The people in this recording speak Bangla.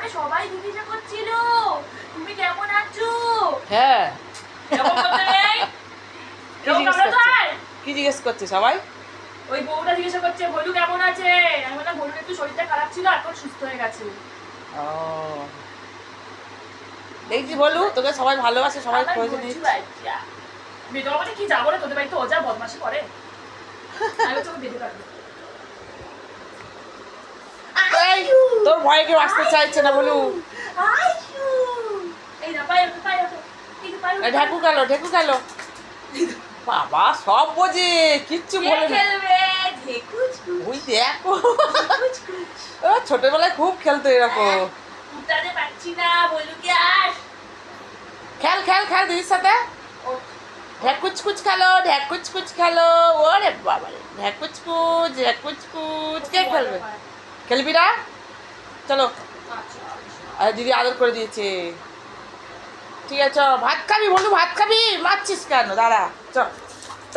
আমাকে সবাই জিজ্ঞাসা করছিল তুমি কেমন আছো। হ্যাঁ, এরকম করতে নেই। কি জিজ্ঞেস করছে? কি জিজ্ঞেস করছে সবাই? ওই বউটা জিজ্ঞাসা করছে ভলু কেমন আছে। আমি বললাম ভলুর একটু শরীরটা খারাপ ছিল, এখন সুস্থ হয়ে গেছে। ও, দেখছি বলু তোকে সবাই ভালোবাসে, সবাই আমার খোঁজ বলছি নিচ্ছে। বাচ্চা বেদর মানে কি যাবো রে তোদের বাড়িতে, অজা বদমাশি করে। আমি তোকে বেঁধে রাখবো। এই, তোর ভয়ে কেউ আসতে চাইছে না বলু। আইসু এই না পায়ে ওঠো, পায়ে ওঠো। এই তো পায়ে ওঠো। ঢেকু গেল, ঢেকু গেল। বাবা সব বোঝে, কিচ্ছু কে বলে না। খেলবে ঢেকুচ ওই দেখো, কুচ কুচ। ও ছোটবেলায় খুব খেলতো এরকম। উঠাতে পারছি না, বলুকে আস। খেল খেল খেল দিদির সাথে। ওঠ। ঢেকুচ কুচ খেলো, ঢেকুচ কুচ খেলো। ওরে বাবা রে, ঢেকুচ কুচ, ঢেকুচ কুচ। কে খেলবে? খেলবি না? চলো। আচ্ছা, আর দিদি আদর করে দিয়েছে। ঠিক আছে চ, ভাত খাবি বলু, ভাত খাবি? মারছিস কেন? দাঁড়া, চ চ।